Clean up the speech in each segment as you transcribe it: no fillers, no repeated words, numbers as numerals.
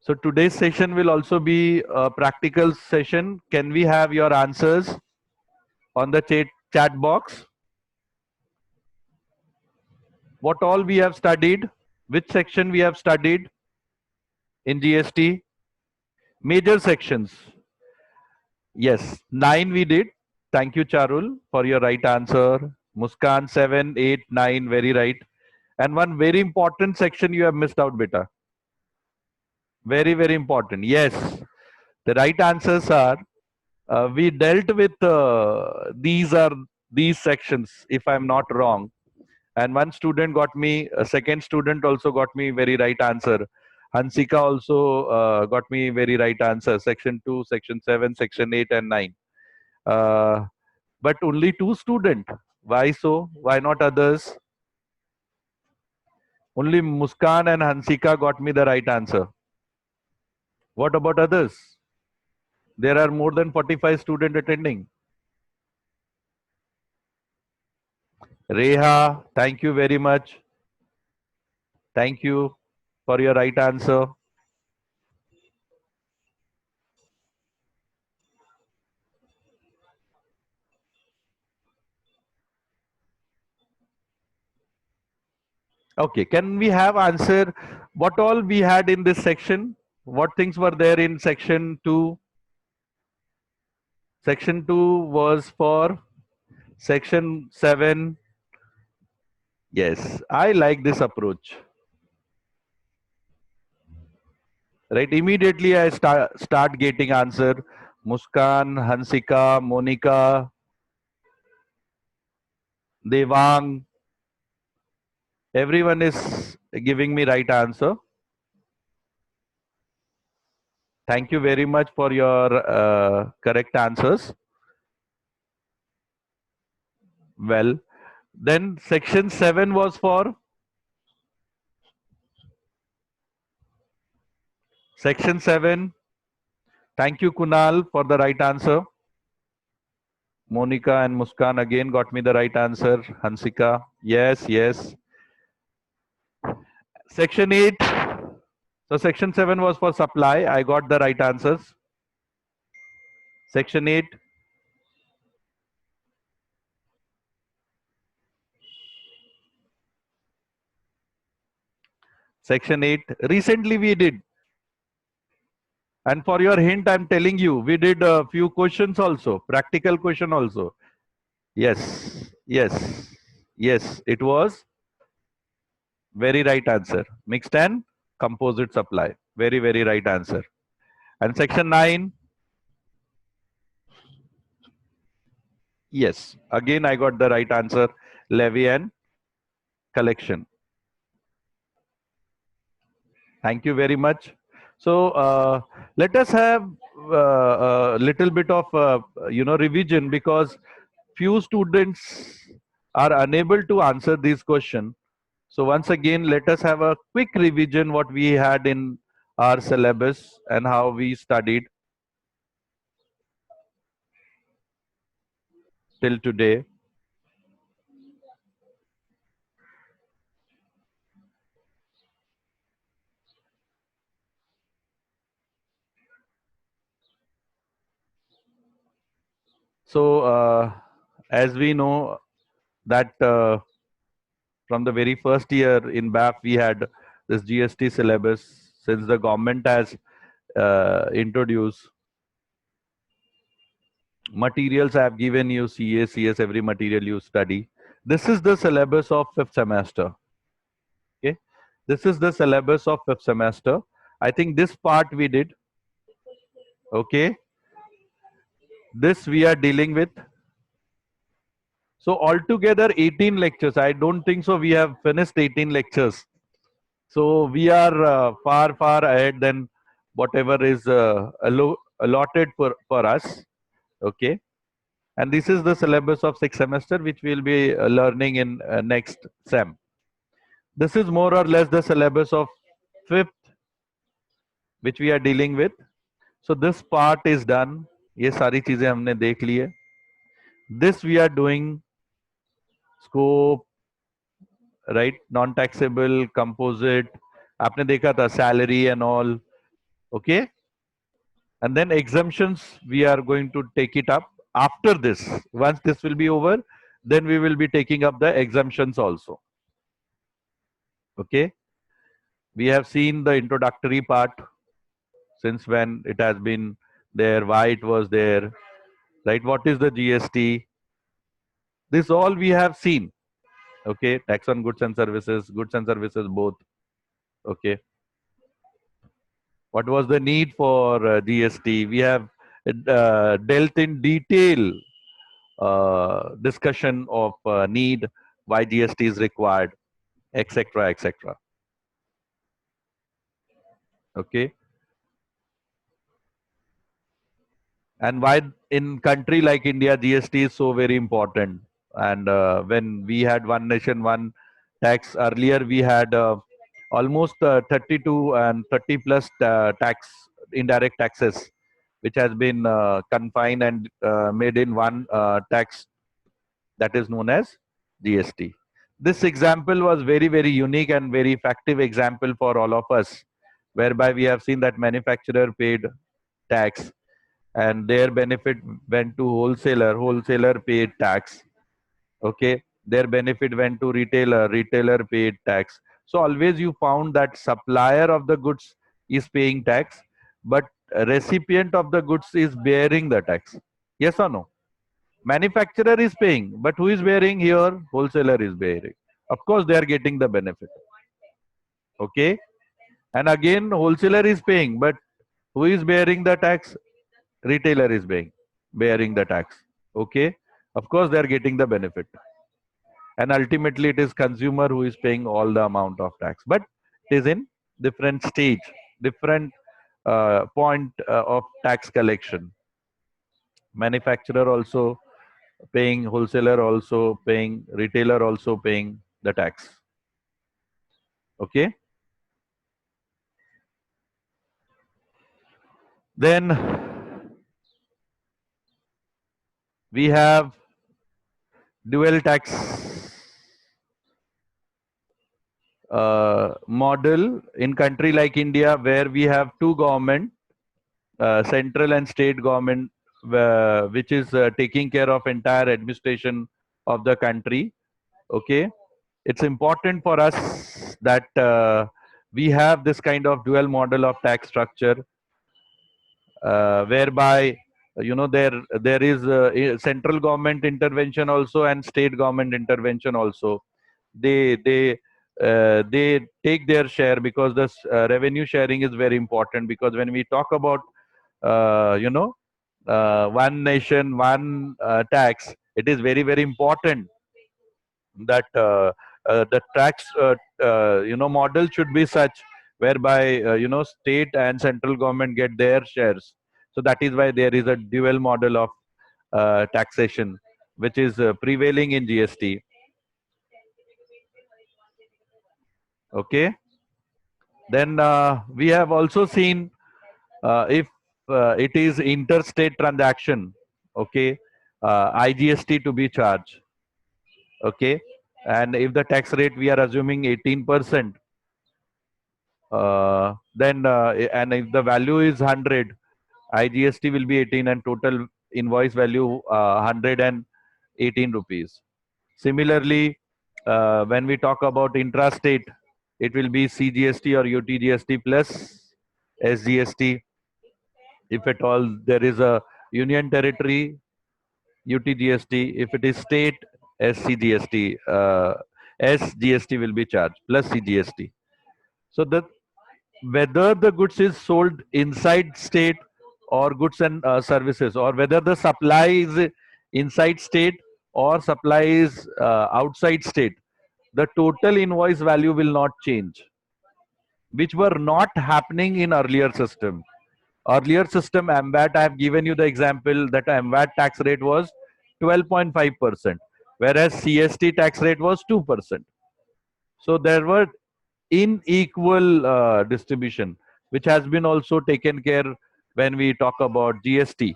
So today's session will also be a practical session. Can we have your answers on the chat box? What all we have studied? Which section we have studied in GST? Major sections. Yes, 9 we did. Thank you, Charul, for your right answer. Muskan, 7, 8, 9, very right. And one very important section you have missed out, beta. Very, very important. Yes, the right answers are we dealt with these sections, if I'm not wrong. And one student got me, a second student also got me very right answer. Hansika also got me very right answer. Section 2, section 7, section 8 and 9. But only two student. Why so? Why not others? Only Muskan and Hansika got me the right answer. What about others? There are more than 45 students attending. Reha, thank you very much. Thank you for your right answer. Okay, can we have answer what all we had in this section? What things were there in section 2? Section 2 was for section 7. Yes, I like this approach. Right, immediately I start getting answer. Muskan, Hansika, Monica, Devang, everyone is giving me right answer. Thank you very much for your correct answers. Well, then section 7 was for section 7. Thank you, Kunal, for the right answer. Monica and Muskan again got me the right answer. Hansika, yes, yes. Section 8. So section 7 was for supply. I got the right answers. Section 8. Section 8. Recently we did. And for your hint, I'm telling you, we did a few questions also, practical question also. Yes, yes, yes, it was very right answer. Mixed and composite supply. Very, very right answer. And section 9, yes, again I got the right answer. Levy and collection. Thank you very much. So let us have a little bit of revision, because few students are unable to answer this question. So once again, let us have a quick revision what we had in our syllabus and how we studied till today. So as we know that from the very first year in BAF, we had this GST syllabus. Since the government has introduced materials, I have given you CA, CS, every material you study. This is the syllabus of fifth semester. Okay, this is the syllabus of fifth semester. I think this part we did. Okay, this we are dealing with. So altogether 18 lectures. I don't think so. We have finished 18 lectures. So we are far, far ahead than whatever is allotted for us. Okay. And this is the syllabus of sixth semester, which we'll be learning in next sem. This is more or less the syllabus of fifth, which we are dealing with. So this part is done. ये सारी चीजें हमने देख ली है. This we are doing scope, right? Non-taxable, composite. आपने देखा था salary and all. Okay. And then exemptions, we are going to take it up after this. Once this will be over, then we will be taking up the exemptions also. Okay. We have seen the introductory part, since when it has been there, why it was there, right? What is the GST? This all we have seen. Okay. Tax on goods and services both. Okay. What was the need for GST? We have dealt in detail discussion of need, why GST is required, etc., etc. Okay. And why in country like India, GST is so very important. And when we had one nation, one tax, earlier we had almost 32 and 30 plus tax, indirect taxes, which has been confined and made in one tax, that is known as GST. This example was very, very unique and very effective example for all of us, whereby we have seen that manufacturer paid tax and their benefit went to wholesaler, wholesaler paid tax. Okay, their benefit went to retailer, retailer paid tax. So always you found that supplier of the goods is paying tax, but recipient of the goods is bearing the tax. Yes or no? Manufacturer is paying, but who is bearing here? Wholesaler is bearing. Of course, they are getting the benefit. Okay. And again, wholesaler is paying, but who is bearing the tax? Retailer is bearing the tax. Okay. Of course, they are getting the benefit. And ultimately, it is consumer who is paying all the amount of tax. But it is in different stage, different point of tax collection. Manufacturer also paying, wholesaler also paying, retailer also paying the tax. Okay. Then we have dual tax model in country like India, where we have two government, central and state government, which is taking care of entire administration of the country. Okay. It's important for us that we have this kind of dual model of tax structure, whereby there is central government intervention also and state government intervention also. They take their share, because this revenue sharing is very important, because when we talk about one nation, one tax, it is very, very important that the tax model should be such, whereby state and central government get their shares. So that is why there is a dual model of taxation, which is prevailing in GST. Okay. Then we have also seen, if it is interstate transaction, okay, IGST to be charged. Okay. And if the tax rate we are assuming 18%, then and if the value is 100, IGST will be 18 and total invoice value 118 rupees. Similarly, when we talk about intrastate, it will be CGST or UTGST plus SGST. If at all there is a union territory, UTGST. If it is state, SCGST, SGST will be charged plus CGST. So that whether the goods is sold inside state or goods and services, or whether the supply is inside state or supply is outside state, the total invoice value will not change, which were not happening in earlier system. Earlier system MVAT, I have given you the example that MVAT tax rate was 12.5%, whereas CST tax rate was 2%. So there were unequal distribution, which has been also taken care when we talk about GST.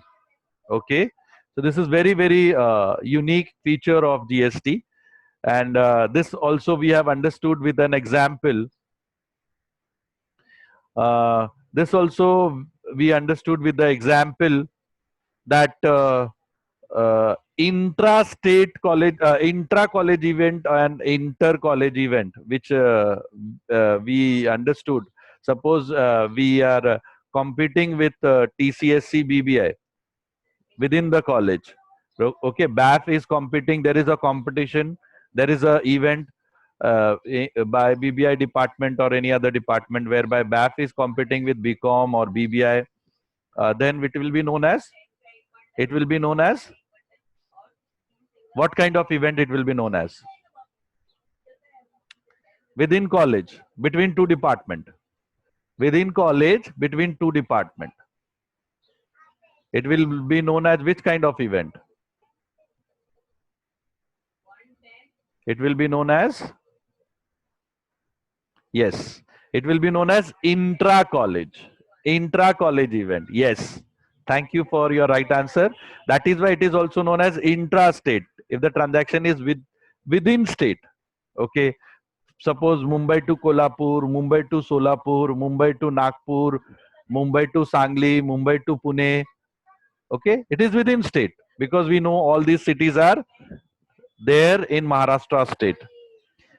Okay. So this is very, very unique feature of GST. And this also we have understood with an example. This also we understood with the example that intra-state college, intra-college event and inter-college event, which we understood. Suppose we are competing with TCSC BBI within the college. Okay, BAF is competing. There is a competition. There is a event by BBI department or any other department whereby BAF is competing with BCom or BBI. Then it will be known as. It will be known as what kind of event it will be known as? Within college, between two department. Within college, between two department. It will be known as which kind of event? It will be known as, yes, it will be known as intra-college. Intra-college event, yes. Thank you for your right answer. That is why it is also known as intra-state. If the transaction is within state, okay. Suppose Mumbai to Kolhapur, Mumbai to Solapur, Mumbai to Nagpur, Mumbai to Sangli, Mumbai to Pune. Okay, it is within state because we know all these cities are there in Maharashtra state.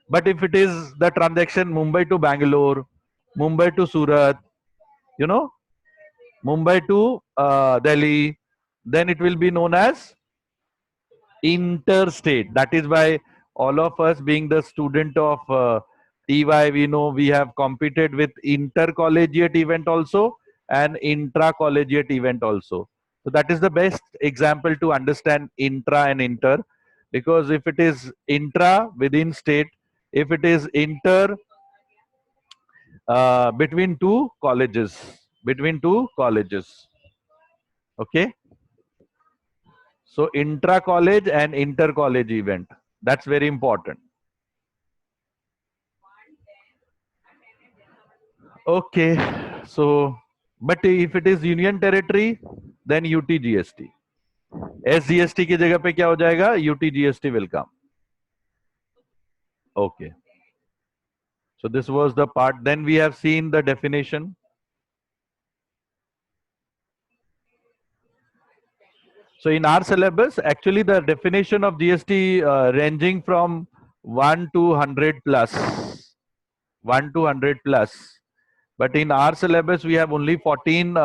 But if it is the transaction Mumbai to Bangalore, Mumbai to Surat, you know, Mumbai to Delhi, then it will be known as interstate. That is why all of us being the student of TY, we know we have competed with intercollegiate event also and intra-collegiate event also. So that is the best example to understand intra and inter, because if it is intra within state, if it is inter between two colleges. Okay. So intra-college and inter-college event. That's very important. Okay. So, but if it is union territory, then UTGST. SGST की जगह पे क्या हो जाएगा? UTGST will come. Okay. So this was the part. Then we have seen the definition. So in our syllabus, actually the definition of GST ranging from 1 to 100 plus. 1 to 100 plus. But in our syllabus, we have only 14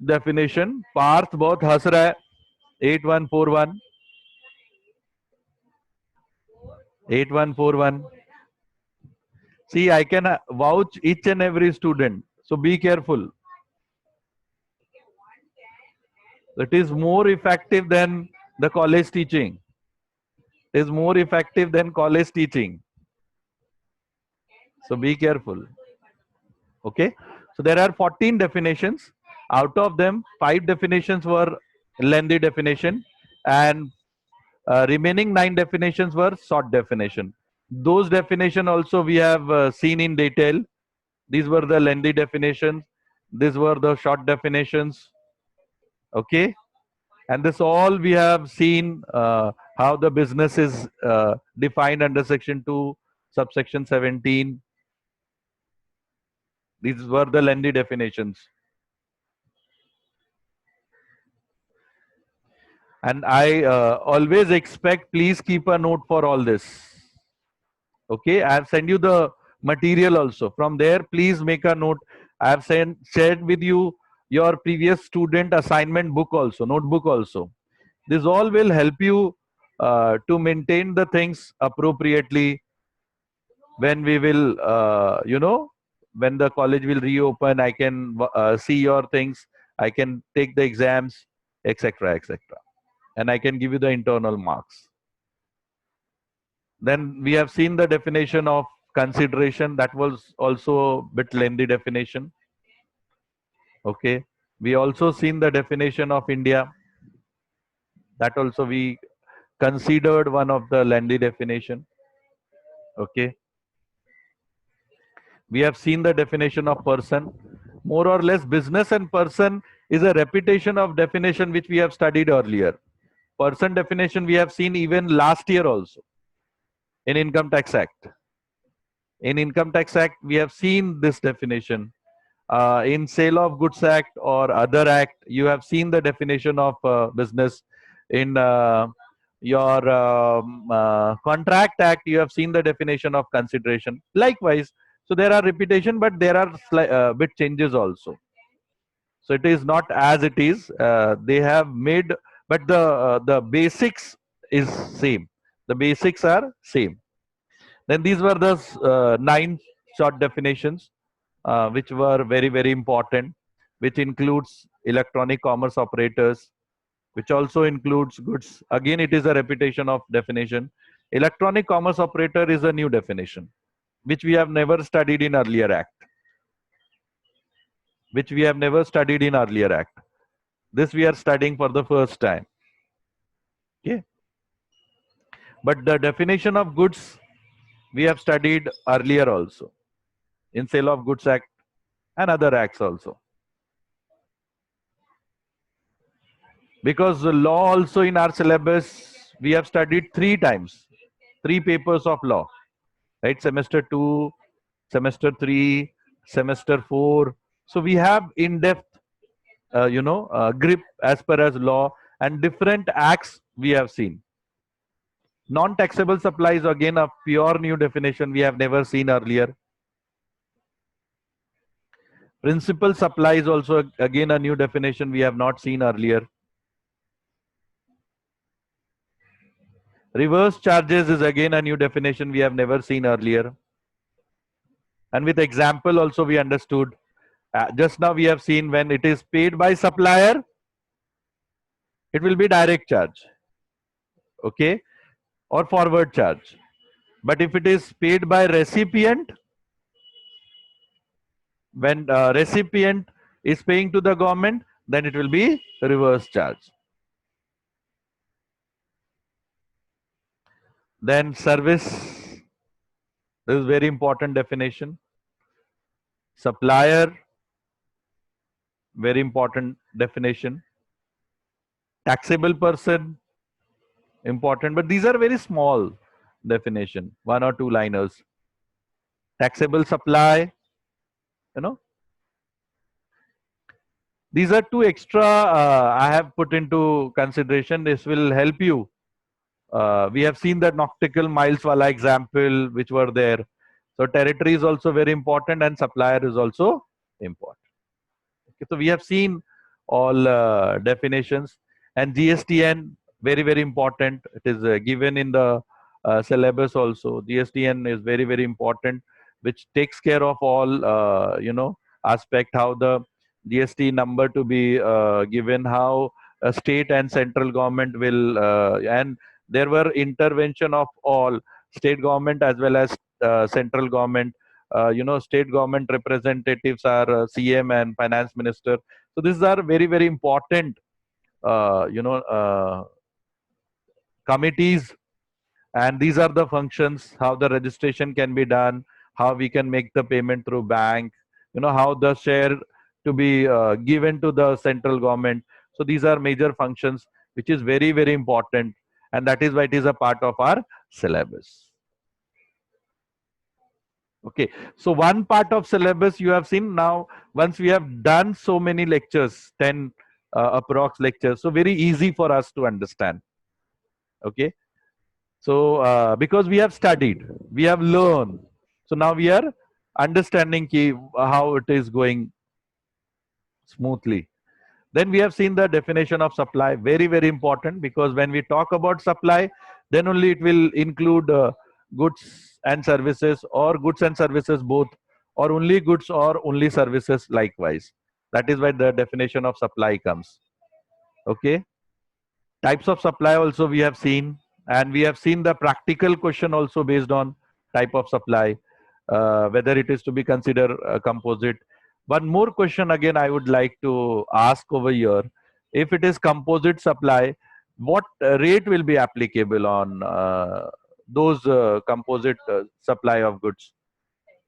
definition. Parth bahut has raha hai. 8141. 8141. See, I can vouch each and every student. So be careful. It is more effective than the college teaching. It is more effective than college teaching. So be careful. Okay. So there are 14 definitions. Out of them, 5 definitions were lengthy definition and remaining 9 definitions were short definition. Those definition also we have seen in detail. These were the lengthy definitions. These were the short definitions. Okay. And this all we have seen how the business is defined under section 2, subsection 17. These were the lengthy definitions. And I always expect, please keep a note for all this. Okay, I have sent you the material also. From there, please make a note. I have shared with you your previous student assignment book also, notebook also. This all will help you to maintain the things appropriately when we will, when the college will reopen. I can see your things. I can take the exams, etc., etc. And I can give you the internal marks. Then we have seen the definition of consideration. That was also a bit lengthy definition. Okay. We also seen the definition of India. That also we considered one of the lengthy definition. Okay. We have seen the definition of person. More or less, business and person is a repetition of definition which we have studied earlier. Person definition we have seen even last year also in Income Tax Act. In Income Tax Act, we have seen this definition. in Sale of Goods Act or other act, you have seen the definition of business. In your Contract Act, you have seen the definition of consideration. Likewise, so there are repetition, but there are bit changes also. So it is not as it is. They have made, but the basics is same. The basics are same. Then these were the nine short definitions, which were very, very important, which includes electronic commerce operators, which also includes goods. Again, it is a repetition of definition. Electronic commerce operator is a new definition, which we have never studied in earlier act. Which we have never studied in earlier act. This we are studying for the first time. Okay. But the definition of goods we have studied earlier also in Sale of Goods Act and other acts also. Because the law also in our syllabus, we have studied 3 times, 3 papers of law, right? Semester 2, semester 3, semester 4. So we have in-depth, grip as per as law, and different acts we have seen. Non-taxable supplies, again, a pure new definition we have never seen earlier. Principal supplies also, again, a new definition we have not seen earlier. Reverse charges is again a new definition we have never seen earlier. And with example also we understood. Just now we have seen when it is paid by supplier, it will be direct charge. Okay. Or forward charge. But if it is paid by recipient, when recipient is paying to the government, then it will be reverse charge. Then service, this is very important definition. Supplier, very important definition. Taxable person, important, but these are very small definition, 1 or 2 liners. Taxable supply, these are 2 extra I have put into consideration. This will help you. We have seen that nautical miles wala example which were there. So territory is also very important and supplier is also important. Okay, so we have seen all definitions, and GSTN, very, very important. It is given in the syllabus also. GSTN is very, very important, which takes care of all, aspect, how the GST number to be given, how state and central government will, and there were intervention of all state government as well as central government. State government representatives are CM and finance minister. So these are very, very important, committees, and these are the functions, how the registration can be done, how we can make the payment through bank, how the share to be given to the central government. So these are major functions, which is very, very important, and that is why it is a part of our syllabus. Okay, so one part of syllabus you have seen. Now once we have done so many lectures, 10 approx lectures, so very easy for us to understand. Okay, so because we have studied, we have learned, so now we are understanding how it is going smoothly. Then we have seen the definition of supply, very, very important, because when we talk about supply, then only it will include goods and services, or goods and services both, or only goods or only services likewise. That is why the definition of supply comes. Okay. Types of supply also we have seen, and we have seen the practical question also based on type of supply, whether it is to be considered composite. One more question again I would like to ask over here. If it is composite supply, what rate will be applicable on those composite supply of goods?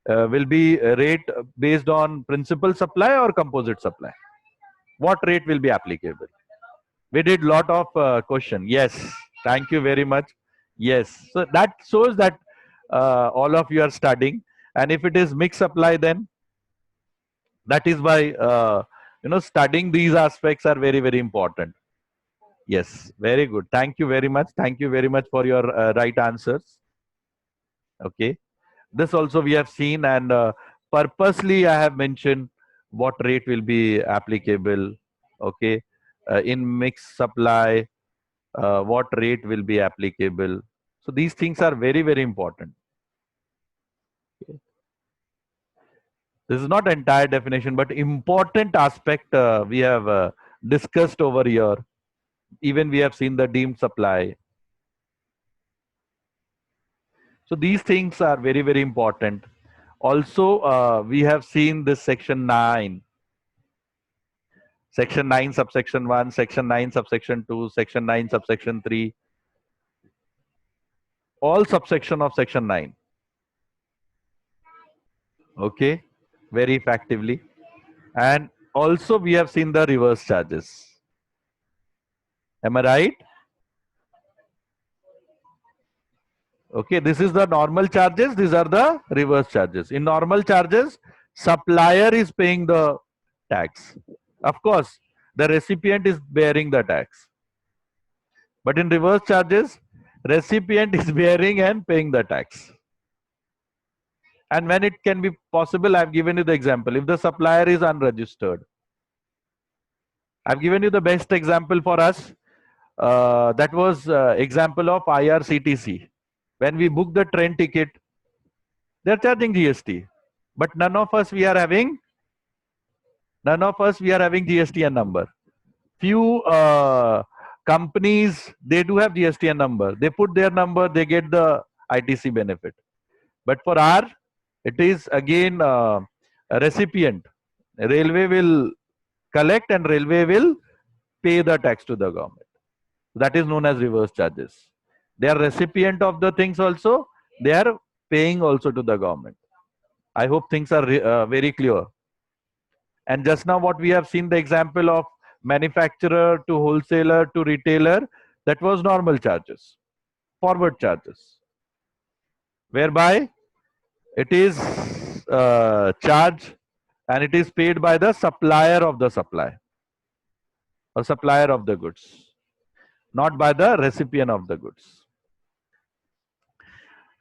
Will be a rate based on principal supply or composite supply? What rate will be applicable? We did lot of question. Yes, thank you very much. Yes, so that shows that all of you are studying. And if it is mixed supply, then That is why studying these aspects are very, very important. Yes, very good. Thank you very much. Thank you very much for your right answers. Okay. This also we have seen, and purposely I have mentioned what rate will be applicable. Okay. In mixed supply, what rate will be applicable. So these things are very, very important. This is not entire definition, but important aspect we have discussed over here. Even we have seen the deemed supply. So these things are very, very important. Also, we have seen this section 9. Section 9, subsection 1, section 9, subsection 2, section 9, subsection 3. All subsection of section 9. Okay, very effectively. And also we have seen the reverse charges. Am I right? Okay, this is the normal charges. These are the reverse charges. In normal charges, supplier is paying the tax. Of course, the recipient is bearing the tax. But in reverse charges, recipient is bearing and paying the tax. And when it can be possible, I've given you the example. If the supplier is unregistered, I've given you the best example for us. That was example of IRCTC. When we book the train ticket, they're charging GST. But none of us we are having GSTN number. Few companies, they do have GSTN number. They put their number, they get the ITC benefit. But for our, it is again a recipient. Railway will collect and railway will pay the tax to the government. That is known as reverse charges. They are recipient of the things also. They are paying also to the government. I hope things are very clear. And just now what we have seen the example of manufacturer to wholesaler to retailer, that was normal charges, forward charges, whereby it is charged and it is paid by the supplier of the supply or supplier of the goods, not by the recipient of the goods.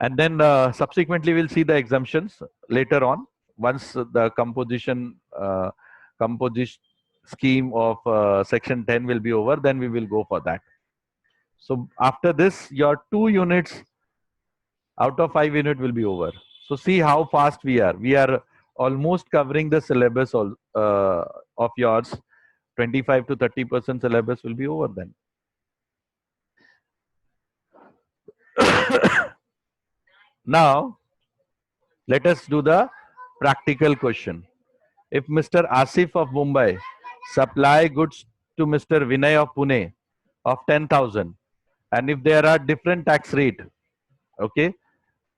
And then subsequently we'll see the exemptions later on once the composition scheme of section 10 will be over, then we will go for that. So after this, your 2 units out of 5 unit will be over. So see how fast we are. We are almost covering the syllabus of yours. 25 to 30% syllabus will be over then. Now, let us do the practical question. If Mr. Asif of Mumbai supply goods to Mr. Vinay of Pune of 10,000, and if there are different tax rate, okay.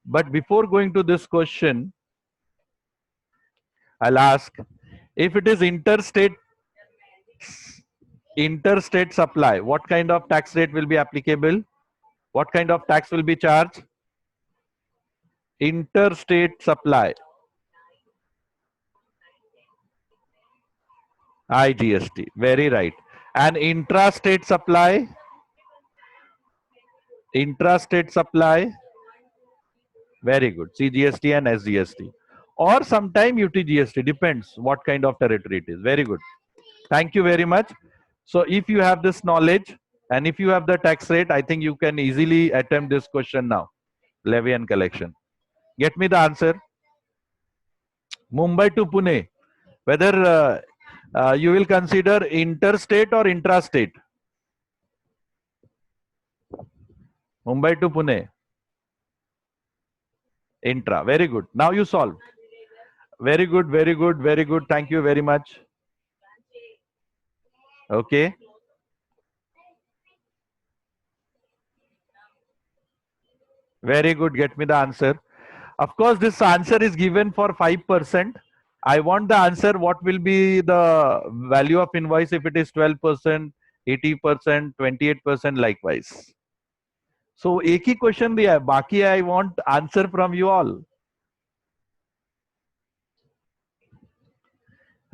But before going to this question, I'll ask, if it is interstate supply, what kind of tax rate will be applicable? What kind of tax will be charged? Interstate supply, IGST, very right. And intrastate supply, very good, CGST and SGST. Or sometime UTGST, depends what kind of territory it is. Very good. Thank you very much. So if you have this knowledge and if you have the tax rate, I think you can easily attempt this question now. Levy and collection. Get me the answer. Mumbai to Pune. Whether you will consider interstate or intrastate. Mumbai to Pune. Intra. Very good. Now you solve. Very good, very good, very good. Thank you very much. Okay. Very good. Get me the answer. Of course, this answer is given for 5%. I want the answer. What will be the value of invoice if it is 12%, 80%, 28%, likewise. So, एक ही question दिया है. बाकी I want answer from you all.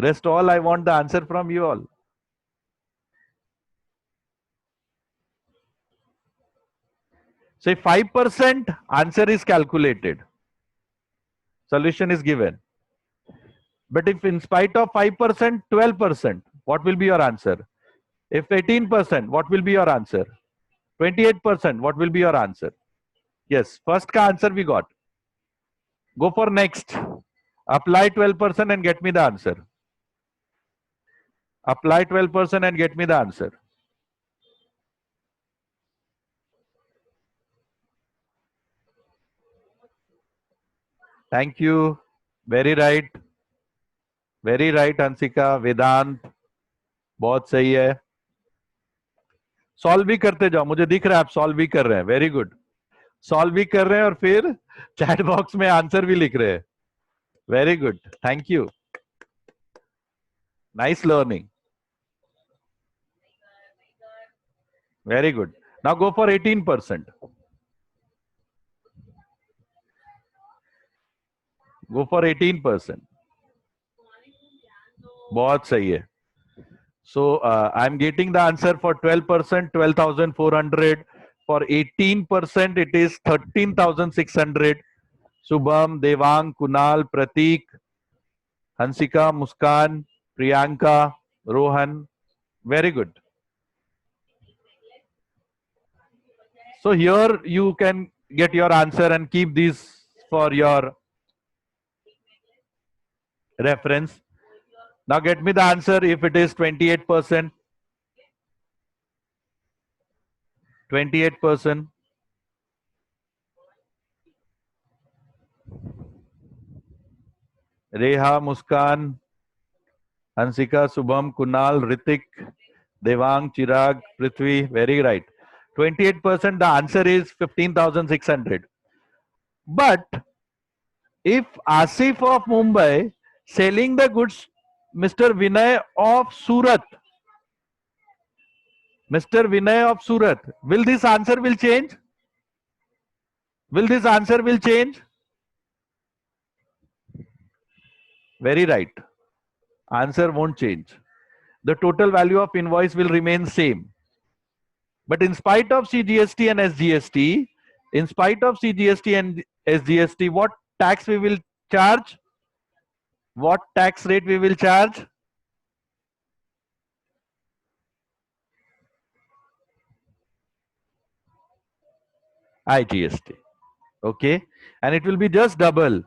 Rest all I want the answer from you all. Say 5%, answer is calculated. Solution is given. But if in spite of 5%, 12%, what will be your answer? If 18%, what will be your answer? 28%, what will be your answer? Yes, first ka answer we got. Go for next. Apply 12% and get me the answer. Apply 12% and get me the answer. Thank you. Very right. Very right, Hansika. Vedant. बहुत सही है. Solve भी करते जाओ. मुझे दिख रहा है आप सॉल्व भी कर रहे हैं. Very good. सॉल्व भी कर रहे हैं और फिर चैट बॉक्स में आंसर भी लिख रहे हैं. Very good. Thank you. Nice learning. Very good. Now go for 18%. Go for 18%. बहुत सही है. So I'm getting the answer for 12%, 12,400. For 18%, it is 13,600. Subham, Devang, Kunal, Pratik, Hansika, Muskan, Priyanka, Rohan. Very good. So here you can get your answer and keep these for your reference. Now get me the answer if it is 28%. 28%. Reha, Muskan, Hansika, Subham, Kunal, Ritik, Devang, Chirag, Prithvi. Very right. 28%. The answer is 15,600. But if Asif of Mumbai selling the goods, Mr. Vinay of Surat, Mr. Vinay of Surat, will this answer will change? Will this answer will change? Very right. Answer won't change. The total value of invoice will remain same. But in spite of CGST and SGST, in spite of CGST and SGST, what tax we will charge? What tax rate we will charge? IGST. Okay. And it will be just double.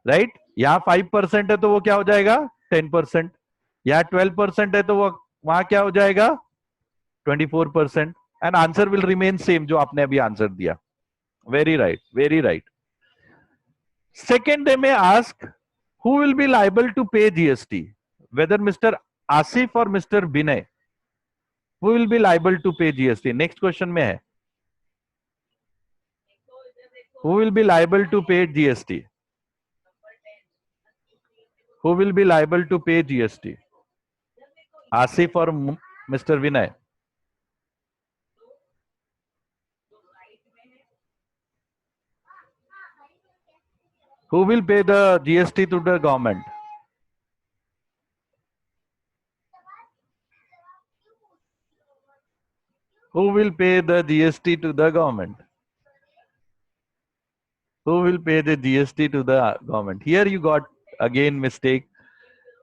Right? यहाँ 5% है तो वो क्या हो जाएगा? 10%. यहाँ 12% है तो वो वहां क्या हो जाएगा? 24%. And answer will remain same जो आपने अभी आंसर दिया. Very right. Very right. Second, they may ask, who will be liable to pay GST? Whether Mr. Asif or Mr. Binay. Who will be liable to pay GST? Next question में है. Who will be liable to pay GST? Who will be liable to pay GST? Asif or Mr. Vinay? Who will pay the GST to the government? Who will pay the GST to the government? Who will pay the GST to the government? Here you got again mistake.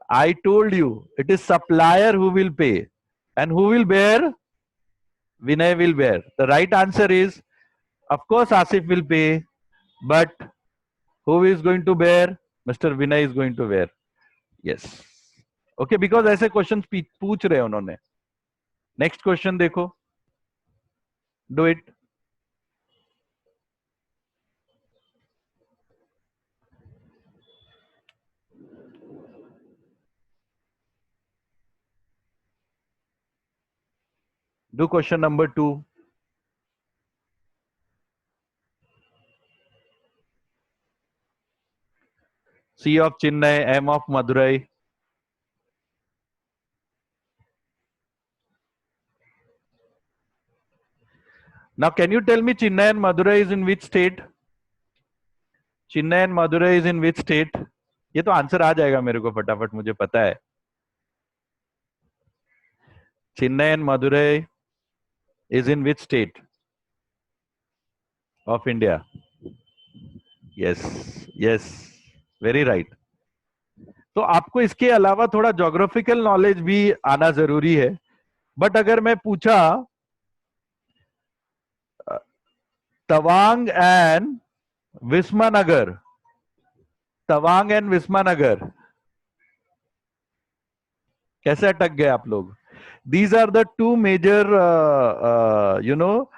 I told you it is supplier who will pay. And who will bear? Vinay will bear. The right answer is, of course, Asif will pay. But who is going to bear? Mr. Vinay is going to bear. Yes. Okay, because ऐसे question पूछ रहे हैं उन्होंने. Next question देखो. Do it. Do question number 2. C of Chennai, M of Madurai. Now, can you tell me Chennai and Madurai is in which state? Chennai and Madurai is in which state? ये तो answer आ जाएगा मेरे को फटाफट, मुझे पता है। Chennai and Madurai is in which state of India? Yes, yes, very right. तो आपको इसके अलावा थोड़ा ज्योग्राफिकल नॉलेज भी आना जरूरी है। बट अगर मैं पूछा तवांग एंड विस्मानगर, तवांग एंड विस्मानगर, कैसे अटक गए आप लोग? These are the two major you know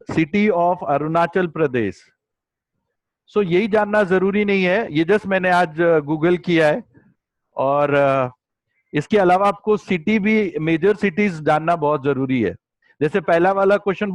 city of Arunachal Pradesh. So यही जानना जरूरी नहीं है, ये जस्ट मैंने आज गूगल किया है। और इसके अलावा आपको सिटी भी, मेजर सिटीज जानना बहुत जरूरी है। जैसे पहला वाला क्वेश्चन